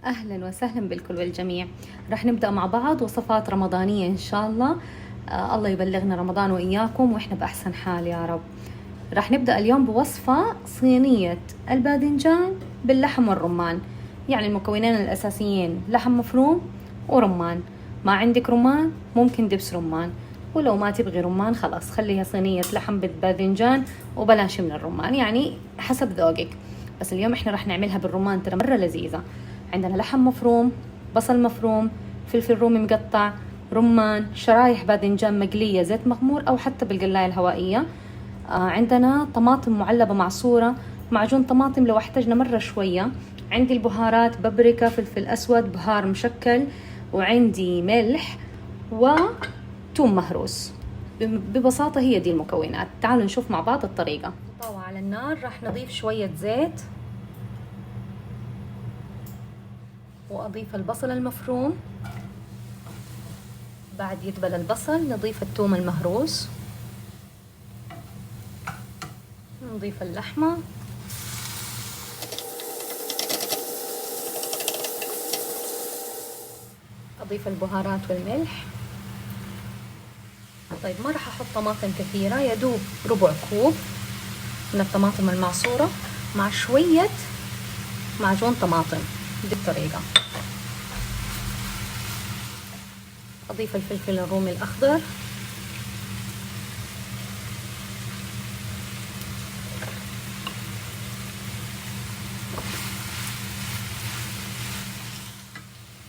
أهلا وسهلا بالكل والجميع. رح نبدأ مع بعض وصفات رمضانية إن شاء الله. الله يبلغنا رمضان وإياكم وإحنا بأحسن حال يا رب. رح نبدأ اليوم بوصفة صينية الباذنجان باللحم والرمان. يعني المكونين الأساسيين لحم مفروم ورمان. ما عندك رمان ممكن دبس رمان، ولو ما تبغي رمان خلاص خليها صينية لحم بالباذنجان وبلاش من الرمان، يعني حسب ذوقك. بس اليوم احنا رح نعملها بالرمان، ترى مرة لذيذة. عندنا لحم مفروم، بصل مفروم، فلفل رومي مقطع، رمان، شرايح باذنجان مقلية زيت مغمور أو حتى بالقلاية الهوائية. عندنا طماطم معلبة معصورة، معجون طماطم لو احتاجنا مرة شوية. عندي البهارات بابريكا، فلفل أسود، بهار مشكل، وعندي ملح وثوم مهروس. ببساطة هي دي المكونات. تعالوا نشوف مع بعض الطريقة. طاوة على النار راح نضيف شوية زيت، وأضيف البصل المفروم. بعد يدبل البصل نضيف الثوم المهروس، نضيف اللحمة، أضيف البهارات والملح. طيب ما راح أحط طماطم كثيرة، يدوب ربع كوب من الطماطم المعصورة مع شوية معجون طماطم. دي الطريقة. أضيف الفلفل الرومي الأخضر،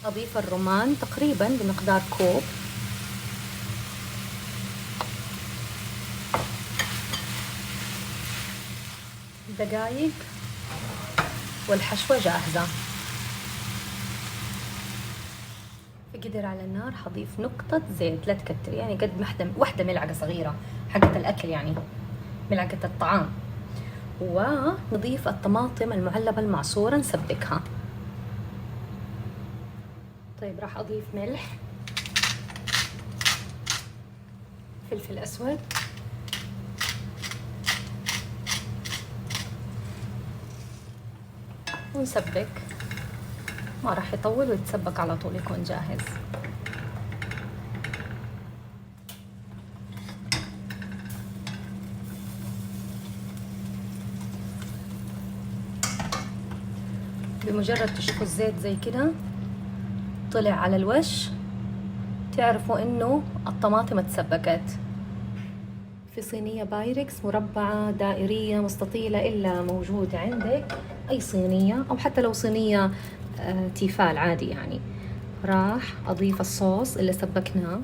أضيف الرمان تقريبا بمقدار كوب، دقايق، والحشوة جاهزة. في قدر على النار حضيف نقطة زيت، لا تكتر، يعني قد واحدة ملعقة صغيرة حقة الأكل، يعني ملعقة الطعام. ونضيف الطماطم المعلبة المعصورة نسبكها. طيب راح أضيف ملح، فلفل أسود، ونسبك. ما راح يطول ويتسبك على طول، يكون جاهز. بمجرد تشوفوا الزيت زي كده طلع على الوش، تعرفوا انه الطماطم اتسبكت. في صينية بايركس مربعة دائرية مستطيلة إلا موجودة عندك، أي صينية أو حتى لو صينية تيفال عادي يعني. راح أضيف الصوص اللي سبكناه،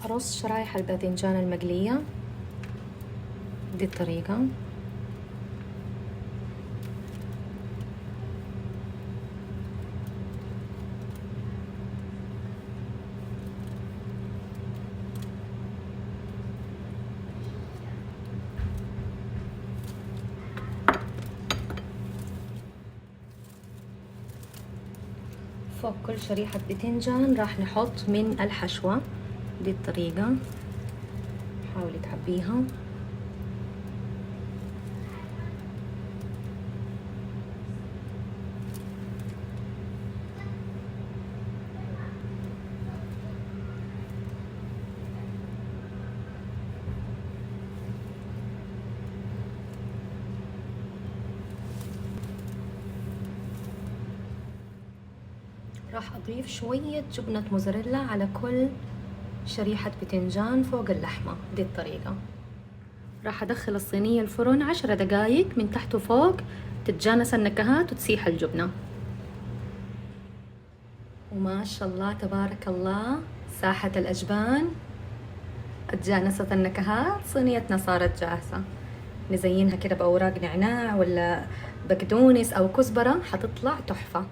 أرص شرايح الباذنجان المقلية. دي الطريقة. فوق كل شريحة باذنجان راح نحط من الحشوة. دي الطريقة، حاولي تعبيها. راح أضيف شوية جبنة موزاريلا على كل شريحة باذنجان فوق اللحمة. دي الطريقة. راح أدخل الصينية الفرن 10 دقايق من تحت وفوق، تتجانس النكهات وتسيح الجبنة. وما شاء الله تبارك الله ساحت الأجبان، اتجانست النكهات، صينيتنا صارت جاهزة. نزينها كده بأوراق نعناع ولا بقدونس أو كزبرة، حتطلع تحفة.